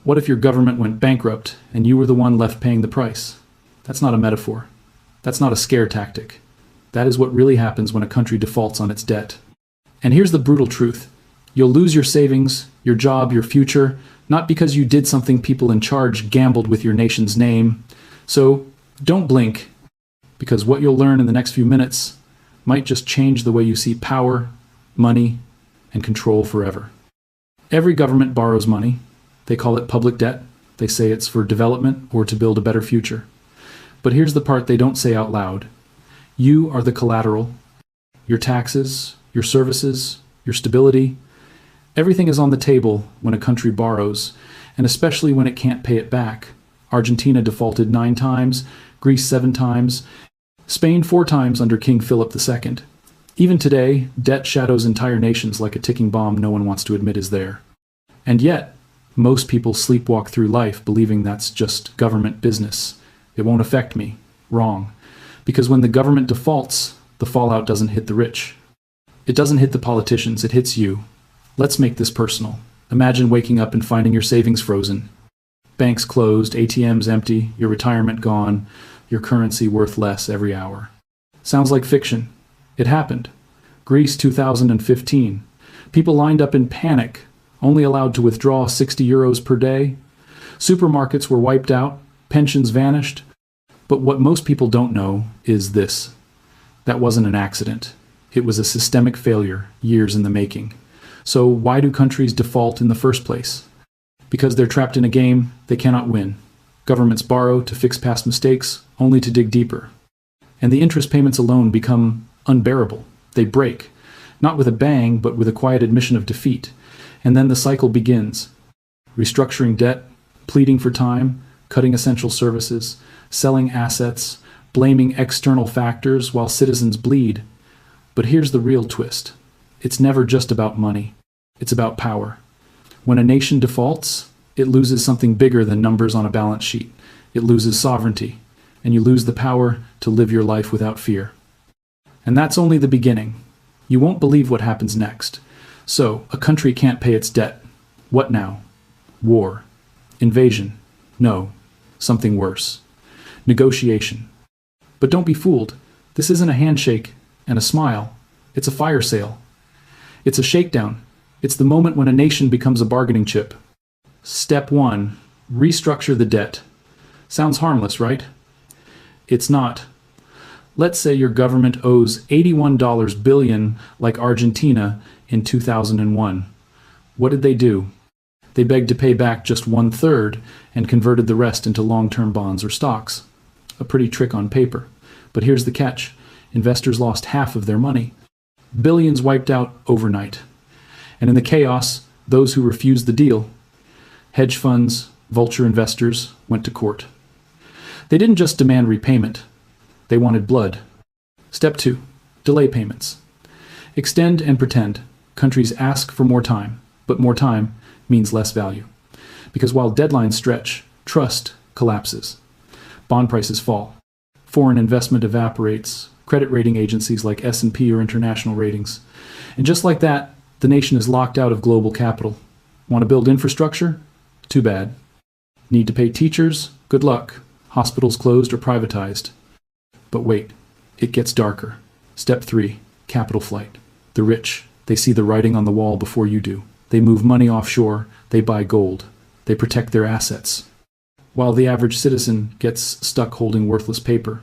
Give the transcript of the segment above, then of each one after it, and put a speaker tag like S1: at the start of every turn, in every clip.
S1: What if your government went bankrupt and you were the one left paying the price? That's not a metaphor. That's not a scare tactic. That is what really happens when a country defaults on its debt. And here's the brutal truth. You'll lose your savings, your job, your future, not because you did something people in charge gambled with your nation's name. So don't blink, because what you'll learn in the next few minutes might just change the way you see power, money, and control forever. Every government borrows money. They call it public debt. They say it's for development or to build a better future. But here's the part they don't say out loud. You are the collateral. Your taxes, your services, your stability, everything is on the table when a country borrows, and especially when it can't pay it back. Argentina defaulted 9 times, Greece 7 times, Spain 4 times under King Philip II. Even today, debt shadows entire nations like a ticking bomb no one wants to admit is there. And yet, most people sleepwalk through life believing that's just government business. It won't affect me. Wrong. Because when the government defaults, the fallout doesn't hit the rich. It doesn't hit the politicians, it hits you. Let's make this personal. Imagine waking up and finding your savings frozen. Banks closed, ATMs empty, your retirement gone, your currency worth less every hour. Sounds like fiction. It happened. Greece 2015. People lined up in panic, only allowed to withdraw 60 euros per day. Supermarkets were wiped out, pensions vanished. But what most people don't know is this. That wasn't an accident. It was a systemic failure, years in the making. So why do countries default in the first place? Because they're trapped in a game they cannot win. Governments borrow to fix past mistakes, only to dig deeper. And the interest payments alone become unbearable. They break, not with a bang, but with a quiet admission of defeat. And then the cycle begins. Restructuring debt, pleading for time, cutting essential services, selling assets, blaming external factors while citizens bleed. But here's the real twist. It's never just about money. It's about power. When a nation defaults, it loses something bigger than numbers on a balance sheet. It loses sovereignty, and you lose the power to live your life without fear. And that's only the beginning. You won't believe what happens next. So, a country can't pay its debt. What now? War. Invasion. No. Something worse. Negotiation. But don't be fooled. This isn't a handshake and a smile. It's a fire sale. It's a shakedown. It's the moment when a nation becomes a bargaining chip. Step 1. Restructure the debt. Sounds harmless, right? It's not. Let's say your government owes $81 billion like Argentina in 2001. What did they do? They begged to pay back just 1/3 and converted the rest into long-term bonds or stocks. A pretty trick on paper. But here's the catch. Investors lost half of their money. Billions wiped out overnight. And in the chaos, those who refused the deal, hedge funds, vulture investors, went to court. They didn't just demand repayment. They wanted blood. Step 2. Delay payments. Extend and pretend. Countries ask for more time, but more time means less value. Because while deadlines stretch, trust collapses. Bond prices fall. Foreign investment evaporates. Credit rating agencies like S&P or international ratings. And just like that, the nation is locked out of global capital. Want to build infrastructure? Too bad. Need to pay teachers? Good luck. Hospitals closed or privatized. But wait, it gets darker. Step 3, capital flight. The rich, they see the writing on the wall before you do. They move money offshore, they buy gold. They protect their assets. While the average citizen gets stuck holding worthless paper.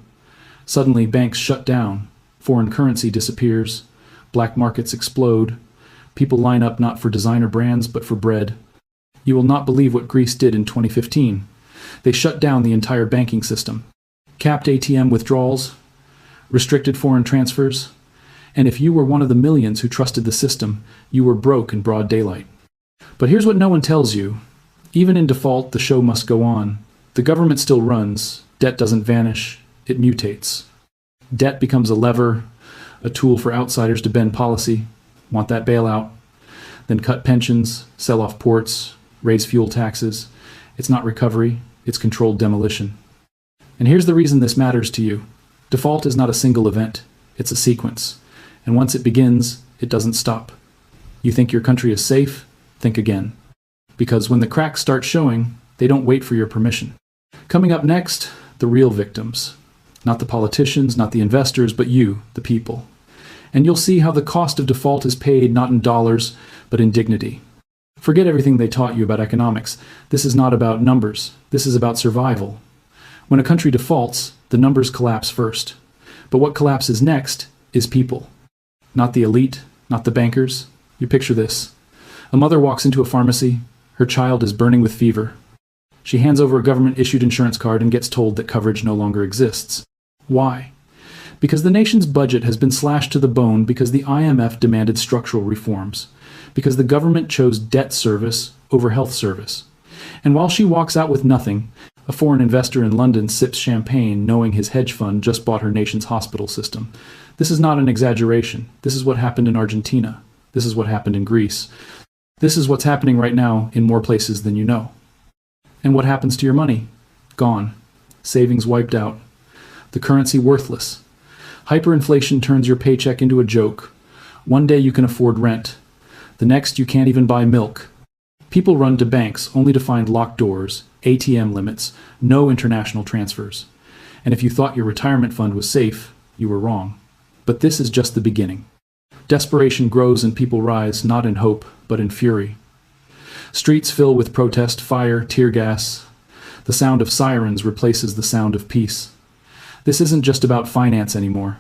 S1: Suddenly, banks shut down. Foreign currency disappears. Black markets explode. People line up not for designer brands, but for bread. You will not believe what Greece did in 2015. They shut down the entire banking system. Capped ATM withdrawals, restricted foreign transfers, and if you were one of the millions who trusted the system, you were broke in broad daylight. But here's what no one tells you. Even in default, the show must go on. The government still runs. Debt doesn't vanish. It mutates. Debt becomes a lever, a tool for outsiders to bend policy. Want that bailout? Then cut pensions, sell off ports, raise fuel taxes. It's not recovery, it's controlled demolition. And here's the reason this matters to you. Default is not a single event, it's a sequence. And once it begins, it doesn't stop. You think your country is safe? Think again. Because when the cracks start showing, they don't wait for your permission. Coming up next, the real victims. Not the politicians, not the investors, but you, the people. And you'll see how the cost of default is paid not in dollars, but in dignity. Forget everything they taught you about economics. This is not about numbers. This is about survival. When a country defaults, the numbers collapse first. But what collapses next is people. Not the elite, not the bankers. You picture this. A mother walks into a pharmacy. Her child is burning with fever. She hands over a government-issued insurance card and gets told that coverage no longer exists. Why? Because the nation's budget has been slashed to the bone because the IMF demanded structural reforms. Because the government chose debt service over health service. And while she walks out with nothing, a foreign investor in London sips champagne knowing his hedge fund just bought her nation's hospital system. This is not an exaggeration. This is what happened in Argentina. This is what happened in Greece. This is what's happening right now in more places than you know. And what happens to your money? Gone. Savings wiped out. The currency worthless. Hyperinflation turns your paycheck into a joke. One day you can afford rent. The next you can't even buy milk. People run to banks only to find locked doors, ATM limits, no international transfers. And if you thought your retirement fund was safe, you were wrong. But this is just the beginning. Desperation grows and people rise not in hope, but in fury. Streets fill with protest, fire, tear gas. The sound of sirens replaces the sound of peace. This isn't just about finance anymore.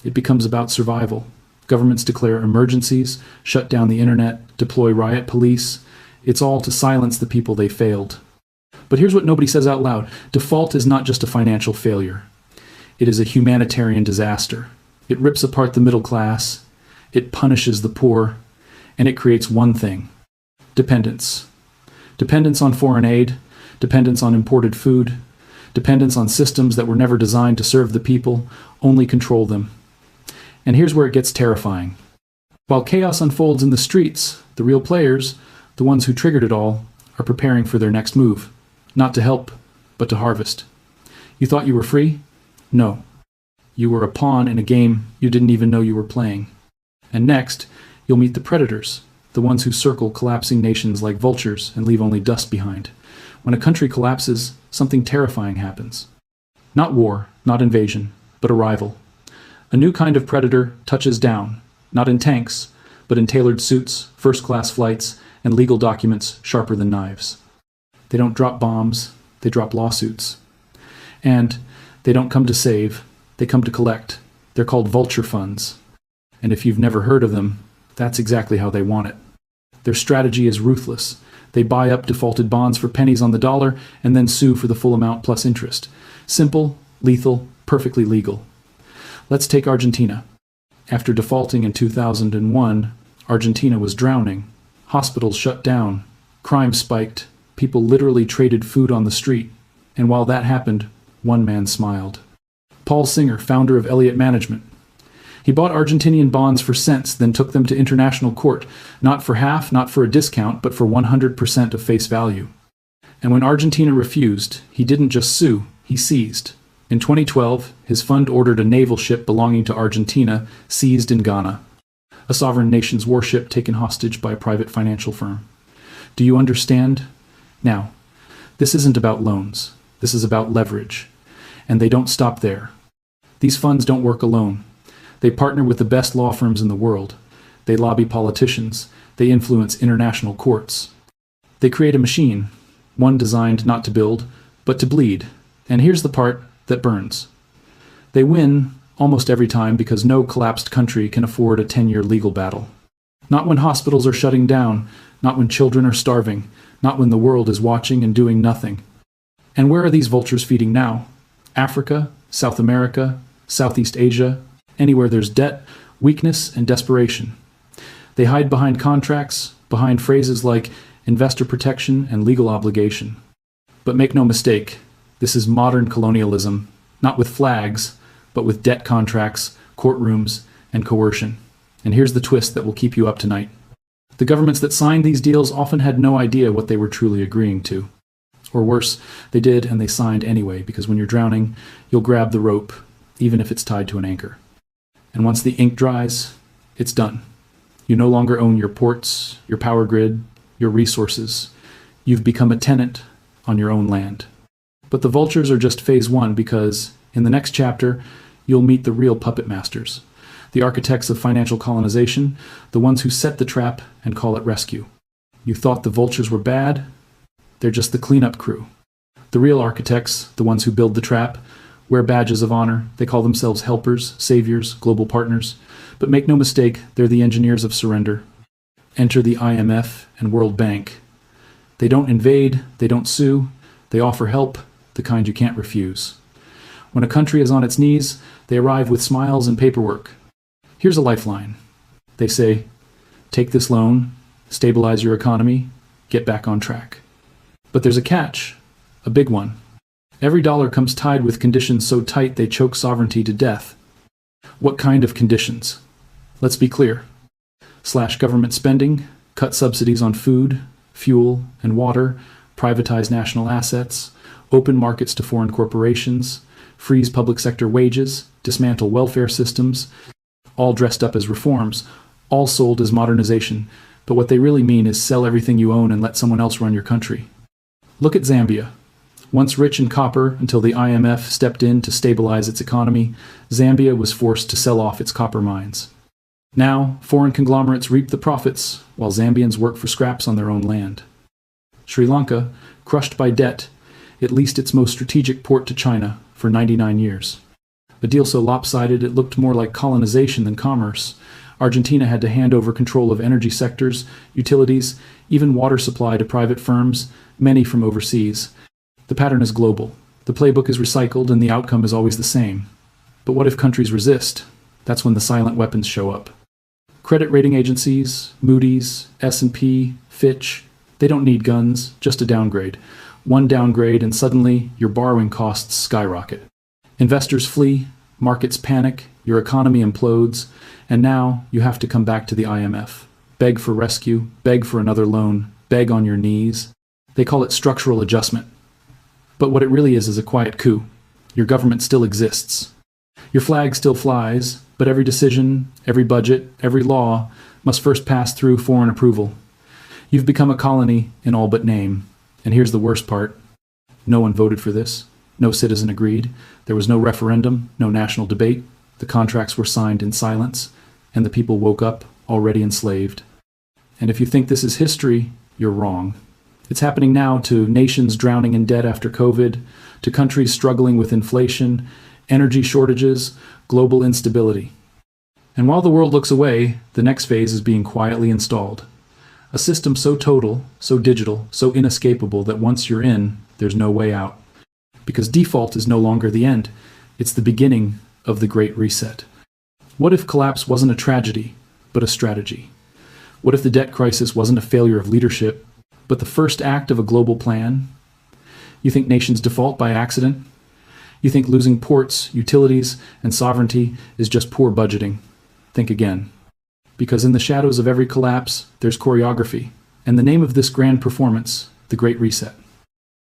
S1: It becomes about survival. Governments declare emergencies, shut down the internet, deploy riot police. It's all to silence the people they failed. But here's what nobody says out loud. Default is not just a financial failure. It is a humanitarian disaster. It rips apart the middle class. It punishes the poor. And it creates one thing. Dependence. Dependence on foreign aid. Dependence on imported food. Dependence on systems that were never designed to serve the people, only control them. And here's where it gets terrifying. While chaos unfolds in the streets, the real players, the ones who triggered it all, are preparing for their next move. Not to help, but to harvest. You thought you were free? No. You were a pawn in a game you didn't even know you were playing. And next, you'll meet the predators, the ones who circle collapsing nations like vultures and leave only dust behind. When a country collapses, something terrifying happens. Not war, not invasion, but arrival. A new kind of predator touches down, not in tanks, but in tailored suits, first-class flights, and legal documents sharper than knives. They don't drop bombs, they drop lawsuits. And they don't come to save, they come to collect. They're called vulture funds. And if you've never heard of them, that's exactly how they want it. Their strategy is ruthless. They buy up defaulted bonds for pennies on the dollar and then sue for the full amount plus interest. Simple, lethal, perfectly legal. Let's take Argentina. After defaulting in 2001, Argentina was drowning. Hospitals shut down. Crime spiked. People literally traded food on the street. And while that happened, one man smiled. Paul Singer, founder of Elliott Management. He bought Argentinian bonds for cents, then took them to international court, not for half, not for a discount, but for 100% of face value. And when Argentina refused, he didn't just sue, he seized. In 2012, his fund ordered a naval ship belonging to Argentina seized in Ghana, a sovereign nation's warship taken hostage by a private financial firm. Do you understand? Now, this isn't about loans. This is about leverage. And they don't stop there. These funds don't work alone. They partner with the best law firms in the world. They lobby politicians. They influence international courts. They create a machine, one designed not to build, but to bleed. And here's the part that burns. They win almost every time because no collapsed country can afford a 10-year legal battle. Not when hospitals are shutting down, not when children are starving, not when the world is watching and doing nothing. And where are these vultures feeding now? Africa, South America, Southeast Asia, anywhere there's debt, weakness, and desperation. They hide behind contracts, behind phrases like investor protection and legal obligation. But make no mistake, this is modern colonialism, not with flags, but with debt contracts, courtrooms, and coercion. And here's the twist that will keep you up tonight. The governments that signed these deals often had no idea what they were truly agreeing to. Or worse, they did and they signed anyway, because when you're drowning, you'll grab the rope, even if it's tied to an anchor. And once the ink dries, it's done. You no longer own your ports, your power grid, your resources. You've become a tenant on your own land. But the vultures are just phase one, because in the next chapter, you'll meet the real puppet masters, the architects of financial colonization, the ones who set the trap and call it rescue. You thought the vultures were bad? They're just the cleanup crew. The real architects, the ones who build the trap, wear badges of honor. They call themselves helpers, saviors, global partners. But make no mistake, they're the engineers of surrender. Enter the IMF and World Bank. They don't invade, they don't sue, they offer help, the kind you can't refuse. When a country is on its knees, they arrive with smiles and paperwork. Here's a lifeline. They say, take this loan, stabilize your economy, get back on track. But there's a catch, a big one. Every dollar comes tied with conditions so tight they choke sovereignty to death. What kind of conditions? Let's be clear. Slash government spending, cut subsidies on food, fuel, and water, privatize national assets, open markets to foreign corporations, freeze public sector wages, dismantle welfare systems, all dressed up as reforms, all sold as modernization, but what they really mean is sell everything you own and let someone else run your country. Look at Zambia. Once rich in copper until the IMF stepped in to stabilize its economy, Zambia was forced to sell off its copper mines. Now, foreign conglomerates reap the profits, while Zambians work for scraps on their own land. Sri Lanka, crushed by debt, it leased its most strategic port to China for 99 years. A deal so lopsided it looked more like colonization than commerce. Argentina had to hand over control of energy sectors, utilities, even water supply to private firms, many from overseas. The pattern is global. The playbook is recycled and the outcome is always the same. But what if countries resist? That's when the silent weapons show up. Credit rating agencies, Moody's, S&P, Fitch, they don't need guns, just a downgrade. One downgrade and suddenly your borrowing costs skyrocket. Investors flee, markets panic, your economy implodes, and now you have to come back to the IMF. Beg for rescue, beg for another loan, beg on your knees. They call it structural adjustment. But what it really is a quiet coup. Your government still exists. Your flag still flies, but every decision, every budget, every law must first pass through foreign approval. You've become a colony in all but name. And here's the worst part. No one voted for this. No citizen agreed. There was no referendum, no national debate. The contracts were signed in silence, and the people woke up already enslaved. And if you think this is history, you're wrong. It's happening now to nations drowning in debt after COVID, to countries struggling with inflation, energy shortages, global instability. And while the world looks away, the next phase is being quietly installed. A system so total, so digital, so inescapable that once you're in, there's no way out. Because default is no longer the end. It's the beginning of the Great Reset. What if collapse wasn't a tragedy, but a strategy? What if the debt crisis wasn't a failure of leadership, but the first act of a global plan? You think nations default by accident? You think losing ports, utilities, and sovereignty is just poor budgeting? Think again. Because in the shadows of every collapse, there's choreography, and the name of this grand performance, the Great Reset.